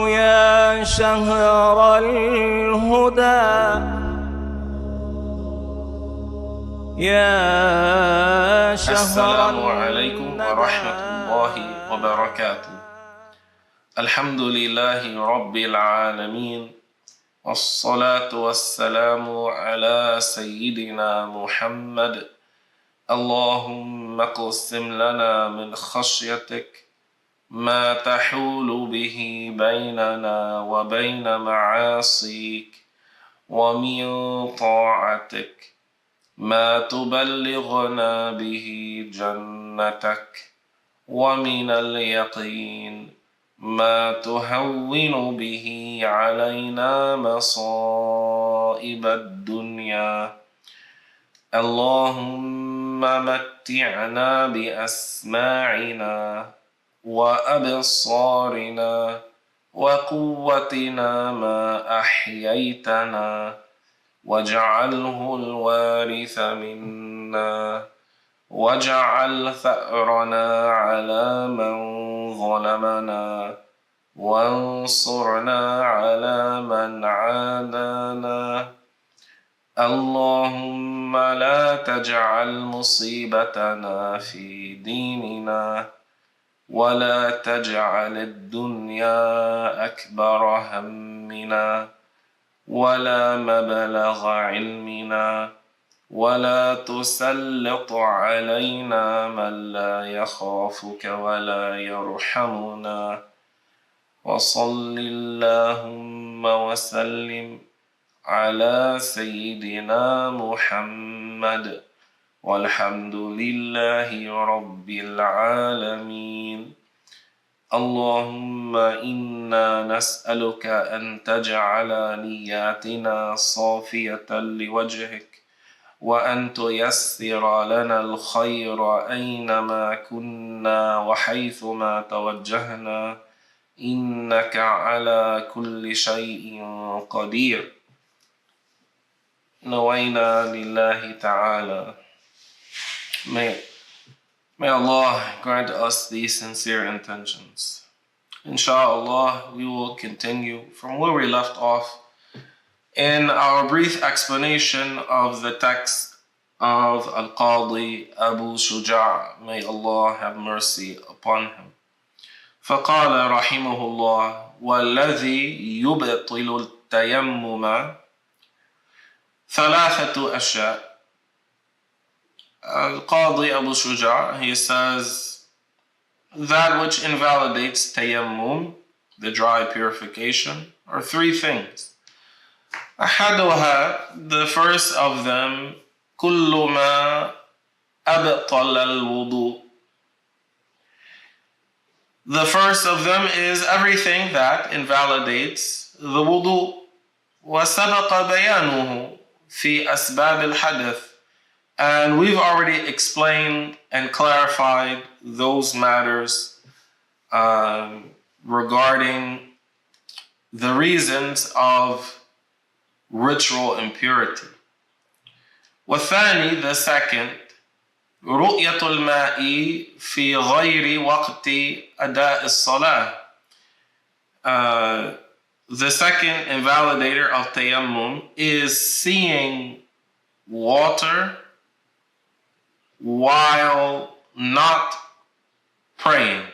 يا شهر الهدى يا شهر السلام عليكم ورحمة الله وبركاته. الحمد لله رب العالمين، والصلاة والسلام على سيدنا محمد. اللهم اقسم لنا من خشيتك ما تحول به بيننا وبين معاصيك، ومن طاعتك ما تبلغنا به جنتك، ومن اليقين ما تهون به علينا مصائب الدنيا. اللهم متعنا بأسماعنا وأبصارنا وقوتنا ما أحييتنا، واجعله الوارث منا، واجعل ثأرنا على من ظلمنا، وانصرنا على من عادانا. اللهم لا تجعل مصيبتنا في ديننا، ولا تجعل الدنيا أكبر همنا ولا مبلغ علمنا، ولا تسلط علينا من لا يخافك ولا يرحمنا. وصل اللهم وسلم على سيدنا محمد، والحمد لله رب العالمين. اللهم إنا نسألك أن تجعل نياتنا صافية لوجهك، وأن تيسر لنا الخير أينما كنا وحيثما توجهنا، إنك على كل شيء قدير. نوينا لله تعالى. May Allah grant us these sincere intentions. Inshallah, we will continue from where we left off in our brief explanation of the text of Al-Qadi Abu Shuja. May Allah have mercy upon him. فقال رحمه الله: والذي يبطل التيمم ثلاثة أشياء. Al-Qadi Abu Shuja, he says, that which invalidates tayammum, the dry purification, are three things. أحدها, the first of them, كل ما أبطل الوضوء. The first of them is everything that invalidates the wudu. وسبق بيانه في أسباب الحدث. And we've already explained and clarified those matters regarding the reasons of ritual impurity. والثاني, the second, رؤية الماء في غير وقت أداء الصلاة. The second invalidator of tayammum is seeing water while not praying.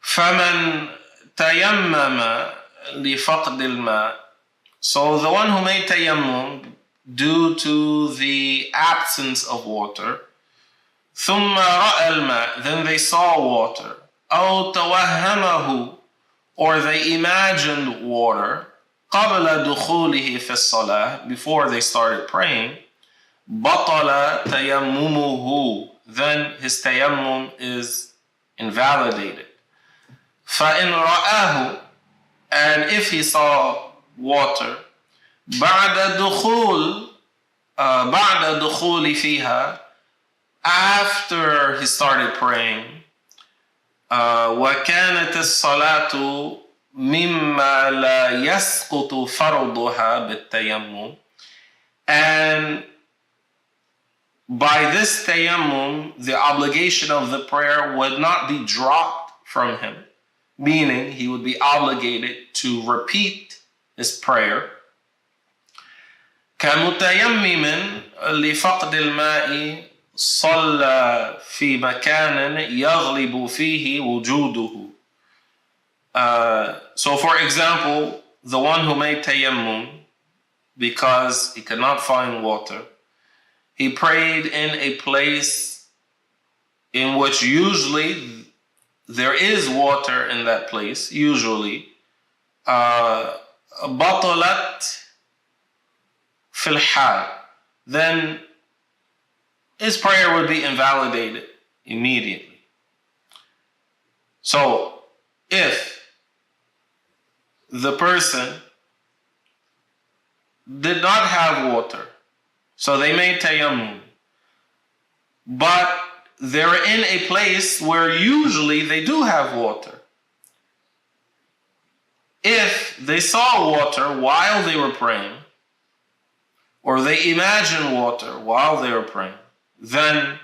فمن تيمم لفقد الماء. So the one who made tayammum due to the absence of water, ثم رأى الماء, then they saw water, أو توهمه, or they imagined water, قبل دخوله في الصلاة, before they started praying, بطل تيممه, then his tayammum is invalidated. فإن رآه, and if he saw water, بعد دخول فيها, after he started praying, وكانت الصلاة مما لا يسقط فرضها بالتيمم, and by this tayammum, the obligation of the prayer would not be dropped from him. meaning he would be obligated to repeat his prayer. كمتيمم لفقد الماء صلى في مكان يغلب فيه وجوده. So for example, the one who made tayammum because he could not find water, he prayed in a place in which usually there is water in that place, usually. بطلت في الحال, then his prayer would be invalidated immediately. So if the person did not have water, so they made tayammum, but they're in a place where usually they do have water. If they saw water while they were praying, or they imagined water while they were praying, then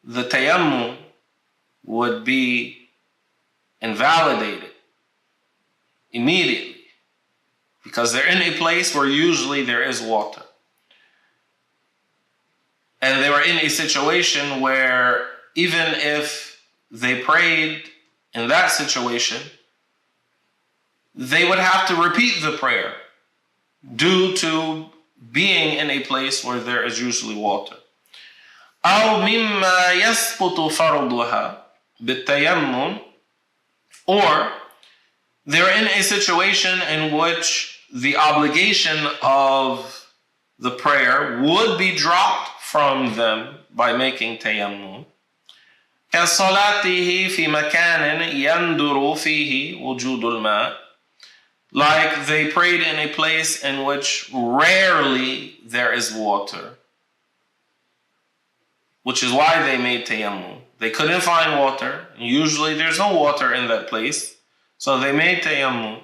the tayammum would be invalidated immediately, because they're in a place where usually there is water. And they were in a situation where even if they prayed in that situation, they would have to repeat the prayer due to being in a place where there is usually water. أو مما يسقط فرضها بالتيمم, or they're in a situation in which the obligation of the prayer would be dropped from them by making tayammum. كصلاته في مكان يندر فيه وجود الماء, like they prayed in a place in which rarely there is water, which is why they made tayammum. They couldn't find water. Usually there's no water in that place, so they made tayammum.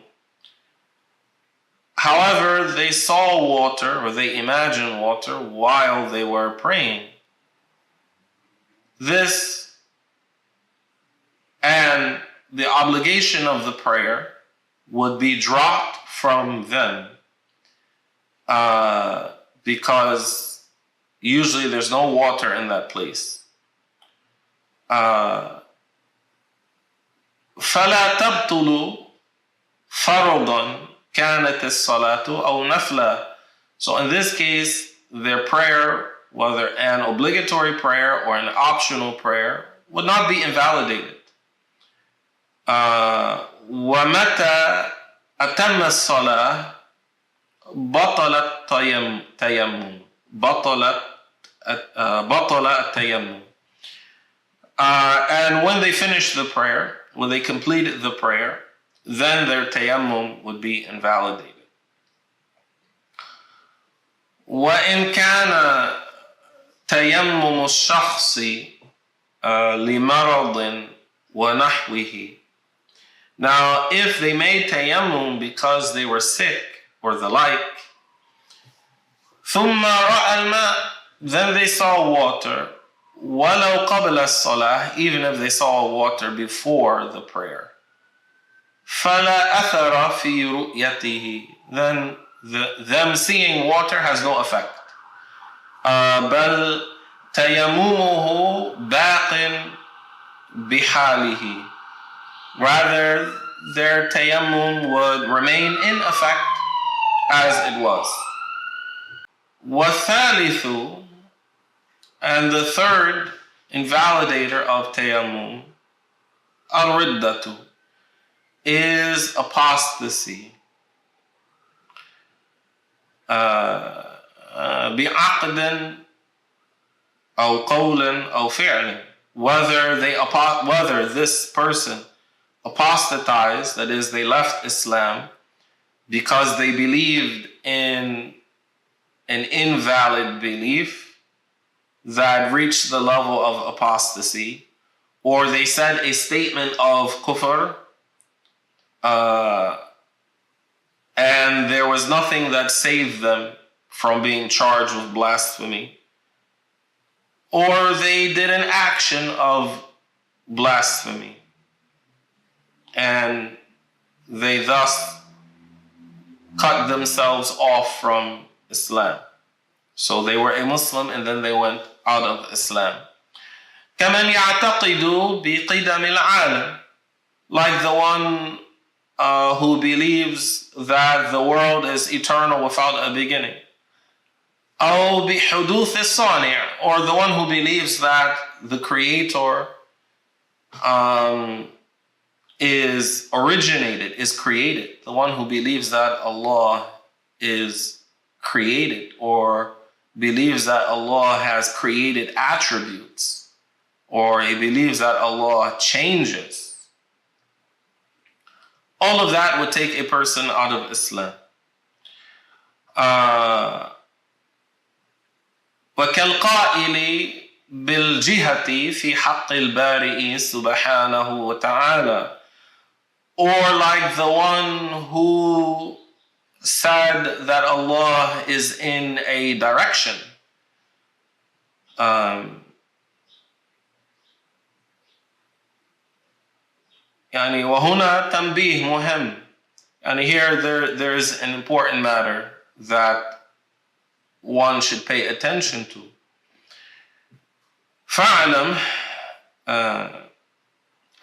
However, they saw water, or they imagined water, while they were praying. This and the obligation of the prayer would be dropped from them because usually there's no water in that place. فلا تبطل فرضا كانت الصلاة أو نفلا. So in this case, their prayer, whether an obligatory prayer or an optional prayer, would not be invalidated. ومتى أتم الصلاة بطلت تيمم بطل التيمم. And when they finished the prayer, when they completed the prayer, then their tayammum would be invalidated. وإن كان تيمم الشخص لمرض ونحوه. Now, if they made tayammum because they were sick or the like, ثم رأى الماء, then they saw water, ولو قبل الصلاة, even if they saw water before the prayer, فلا أثر في رؤيته, then them seeing water has no effect. بل تيممه باق بحاله. Rather, their tayammum would remain in effect as it was. وَالثَّالِثُ, and the third invalidator of tayammum, al-riddatu, is apostasy. بعقد أو قول أو فعل. Whether this person apostatized, that is, they left Islam because they believed in an invalid belief that reached the level of apostasy, or they said a statement of kufr, and there was nothing that saved them from being charged with blasphemy, or they did an action of blasphemy. and they thus cut themselves off from Islam. So they were a Muslim and then they went out of Islam. كمن يعتقد بقدم العالم, like the one who believes that the world is eternal without a beginning. أو بحدوث الصانع, or the one who believes that the Creator is originated, is created. The one who believes that Allah is created, or believes that Allah has created attributes, or he believes that Allah changes. All of that would take a person out of Islam. وكالقائل بالجهة في حق البارئ سبحانه وتعالى, or like the one who said that Allah is in a direction. يعني وهنا تنبيه مهم. And here there is an important matter that one should pay attention to. فاعلم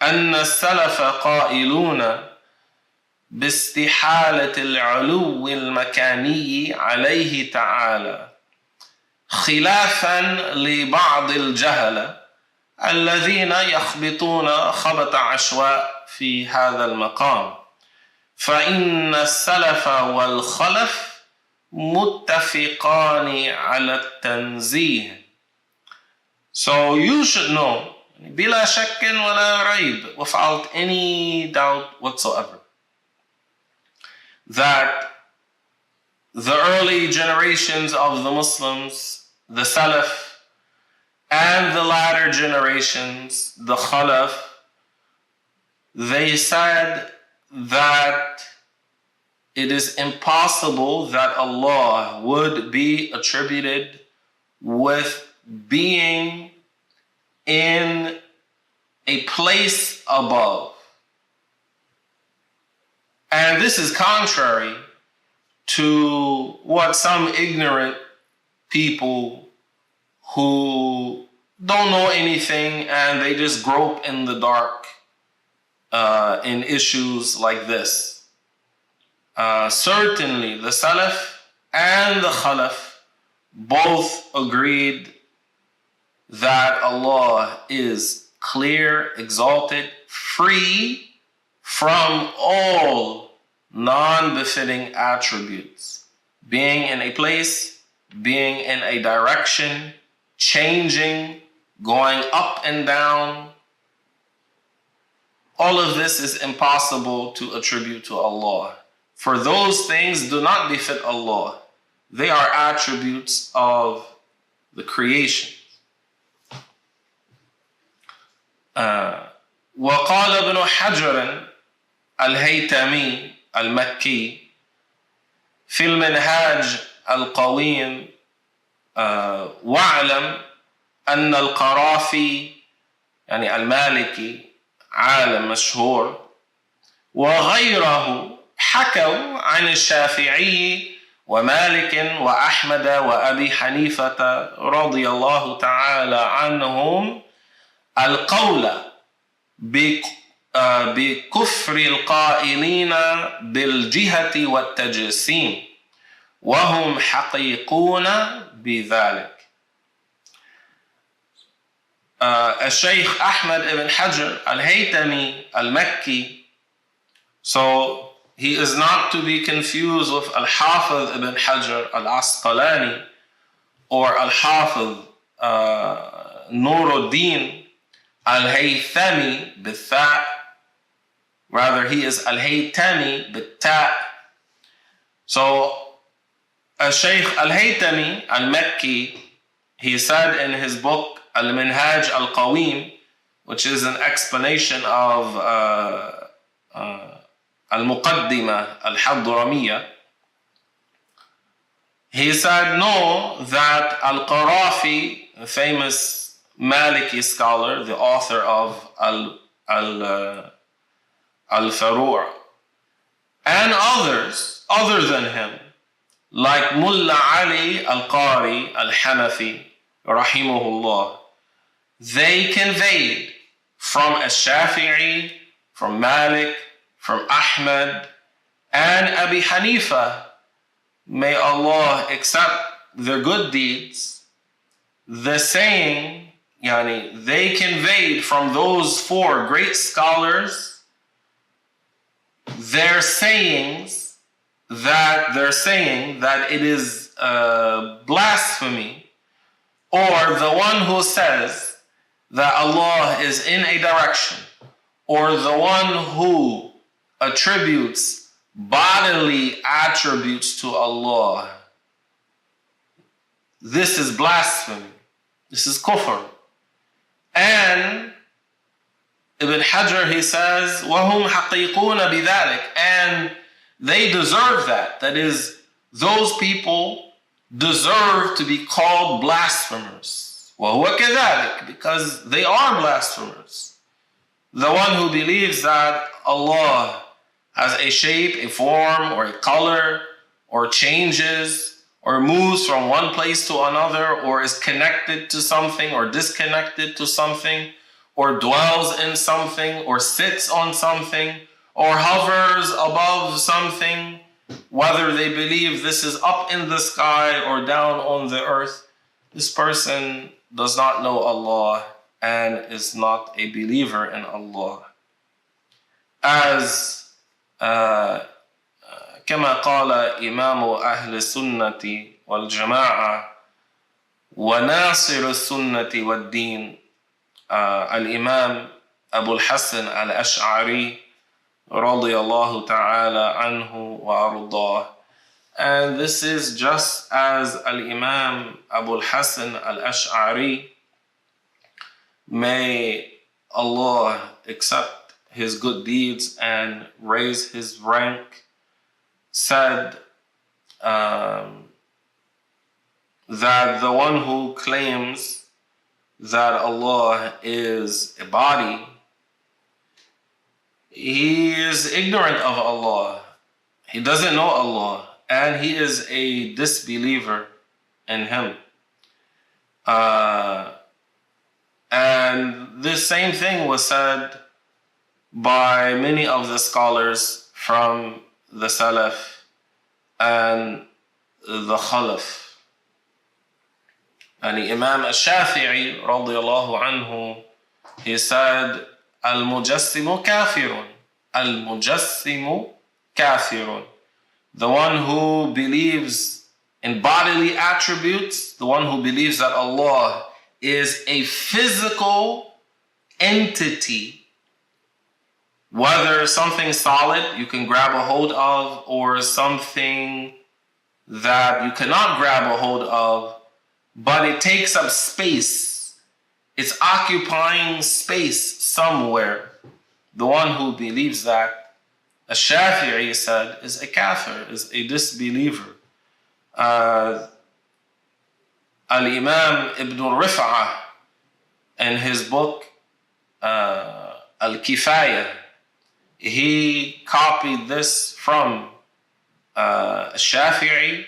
أن السلف قائلون باستحالة العلو المكاني عليه تعالى, خلافا لبعض الجهلة الذين يخبطون خبط عشواء في هذا المقام. فإن السلف والخلف متفقان على التنزيه. So you should know, بلا شك ولا ريب, without any doubt whatsoever, that the early generations of the Muslims, the Salaf, and the latter generations, the Khalaf, they said that it is impossible that Allah would be attributed with being in a place above. And this is contrary to what some ignorant people who don't know anything and they just grope in the dark in issues like this. Certainly the Salaf and the Khalaf both agreed that Allah is clear, exalted, free from all non-befitting attributes. Being in a place, being in a direction, changing, going up and down. All of this is impossible to attribute to Allah. For those things do not befit Allah. They are attributes of the creation. وقال ابن حجر الهيتمي المكي في المنهاج القويم واعلم أن القرافي يعني المالكي عالم مشهور وغيره حكوا عن الشافعي ومالك وأحمد وأبي حنيفة رضي الله تعالى عنهم القول بكفر القائلين بالجهة والتجسيم وهم حقيقون بذلك. الشيخ أحمد ibn Hajar al-Haytami al-Makki, so he is not to be confused with al-Hafiz ibn Hajar al-Asqalani or al-Hafiz Nuruddin al-Haythami بالثاء. Rather, he is al-Haytami بالتاء. So, Shaykh al-Haytami al-Makki, he said in his book Al-Minhaj al-Qawim, which is an explanation of al-Muqaddimah al-Hadramiyah, he said, no, that al-Qarafi, a famous Maliki scholar, the author of al-Faru', and others other than him, like Mullah Ali al-Qari al-Hanafi, rahimahullah, they conveyed from al-Shafi'i, from Malik, from Ahmad, and Abi Hanifa, may Allah accept their good deeds, the saying, they conveyed from those four great scholars their sayings that they're saying that it is blasphemy, or the one who says that Allah is in a direction, or the one who attributes bodily attributes to Allah. This is blasphemy. This is kufr. And Ibn Hajar, he says, وَهُمْ حَقِيقُونَ بِذَلِكَ, and they deserve that. That is, those people deserve to be called blasphemers. وَهُوَ كَذَلِكَ, because they are blasphemers. The one who believes that Allah has a shape, a form, or a color, or changes, or moves from one place to another, or is connected to something, or disconnected to something, or dwells in something, or sits on something, or hovers above something, whether they believe this is up in the sky or down on the earth, this person does not know Allah and is not a believer in Allah. As كما قال إمام أهل السنة والجماعة وناصر السنة والدين الإمام أبو الحسن الأشعري رضي الله تعالى عنه وأرضاه. And this is just as Al-Imam Abu al-Hasan al-Ash'ari, may Allah accept his good deeds and raise his rank, said that the one who claims that Allah is a body, he is ignorant of Allah. He doesn't know Allah, and he is a disbeliever in Him. And this same thing was said by many of the scholars from the Salaf and the Khalaf. And Imam al-Shafi'i radiyallahu anhu, he said, Al-Mujassimu kafirun. Al-Mujassimu kafirun. The one who believes in bodily attributes, the one who believes that Allah is a physical entity, whether something solid you can grab a hold of or something that you cannot grab a hold of, but it takes up space. It's occupying space somewhere. The one who believes that, Ash-Shafi'i said, is a kafir, is a disbeliever. Al-Imam Ibn Rif'ah, in his book Al-Kifaya, he copied this from Shafi'i,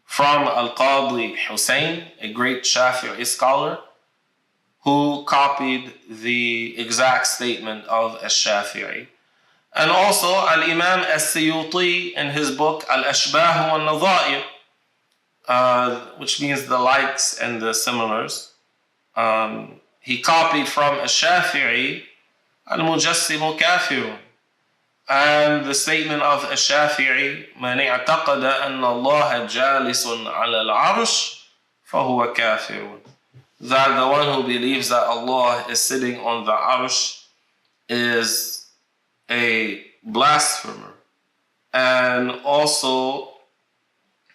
from Al-Qadi Hussein, a great Shafi'i scholar, who copied the exact statement of Al-Shafi'i. And also Al-Imam As-Suyuti in his book Al-Ashbah wal-Nadha'ir, which means the likes and the similars. He copied from Al-Shafi'i, Al-Mujassimu kafirun. And the statement of Al-Shafi'i, مَنْ اعتقد أن الله جالس على العرش فهو كافر. That the one who believes that Allah is sitting on the arsh is a blasphemer. And also,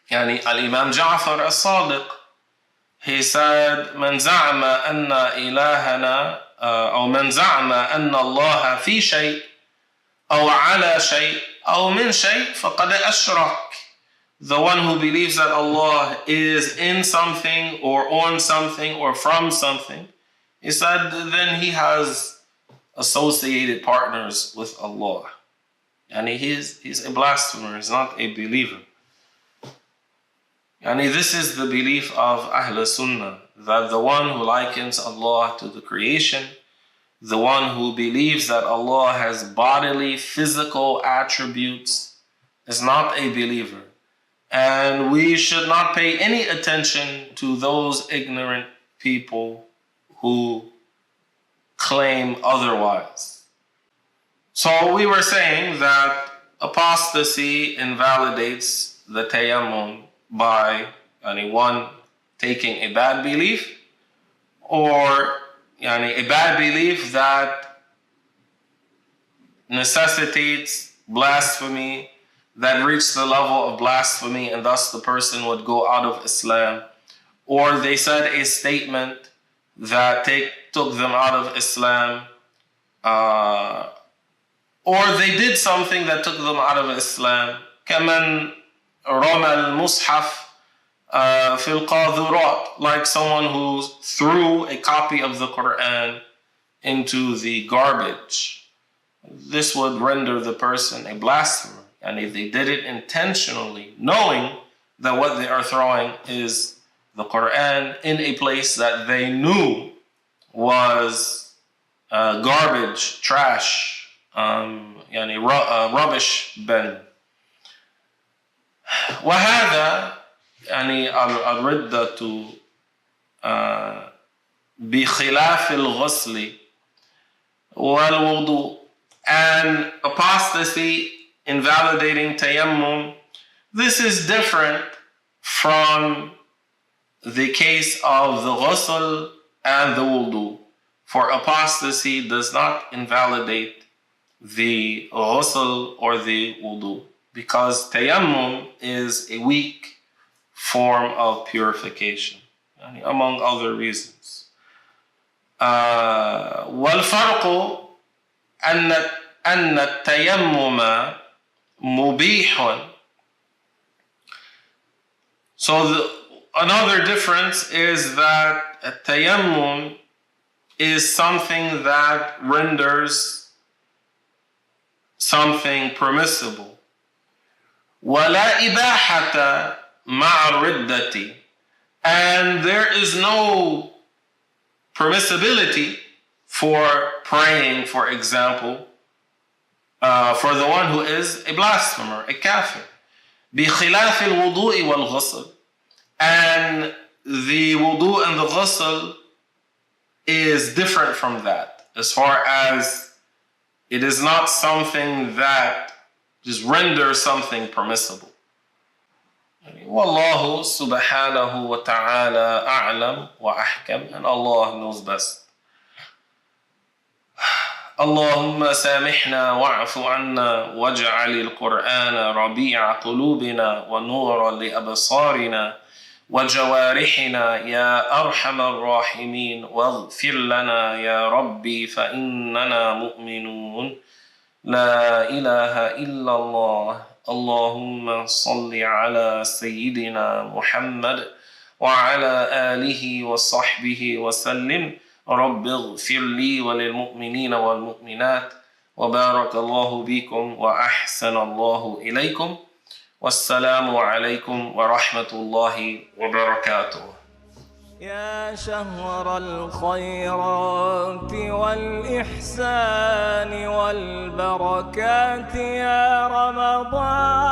Al-Imam Ja'far al-Sadiq, he said, من زعم أن إلهنا أو من زعم أن الله في شيء أو على شيء أو من شيء فقد أشرك. The one who believes that Allah is in something or on something or from something, he said, then he has associated partners with Allah. And he's a blasphemer, he's not a believer. And this is the belief of Ahl Sunnah, that the one who likens Allah to the creation, the one who believes that Allah has bodily, physical attributes, is not a believer. And we should not pay any attention to those ignorant people who claim otherwise. So we were saying that apostasy invalidates the tayammum by one taking a bad belief, or a bad belief that necessitates blasphemy, that reached the level of blasphemy, and thus the person would go out of Islam. Or they said a statement that took them out of Islam, or they did something that took them out of Islam. كمن رمى المصحف في القاذورات, like someone who threw a copy of the Quran into the garbage. This would render the person a blasphemer. And if they did it intentionally, knowing that what they are throwing is the Quran in a place that they knew was garbage, trash, rubbish bin. وهذا الردة بخلاف الغسل والوضوء. And apostasy invalidating tayammum, this is different from the case of the ghusl and the wudu. For apostasy does not invalidate the ghusl or the wudu, because tayammum is a weak form of purification, among other reasons. والفرق أن التيمم مبيح. So another difference is that tayammum is something that renders something permissible. ولا إباحة مع الردة. And there is no permissibility for praying, for example, for the one who is a blasphemer, a kafir. بخلاف الوضوء والغسل. And the wudu and the ghusl is different from that, as far as it is not something that just renders something permissible. Wallahu subhanahu wa ta'ala a'lam wa ahkam, and Allah knows best. اللهم سامحنا واعف عنا واجعل القرآن ربيع قلوبنا ونورا لأبصارنا وجوارحنا يا أرحم الراحمين واغفر لنا يا ربي فإننا مؤمنون لا إله إلا الله. اللهم صل على سيدنا محمد وعلى آله وصحبه وسلم. رب اغفر لي وللمؤمنين والمؤمنات وبارك الله بكم وأحسن الله إليكم والسلام عليكم ورحمة الله وبركاته. يا شهر الخيرات والإحسان والبركات يا رمضان.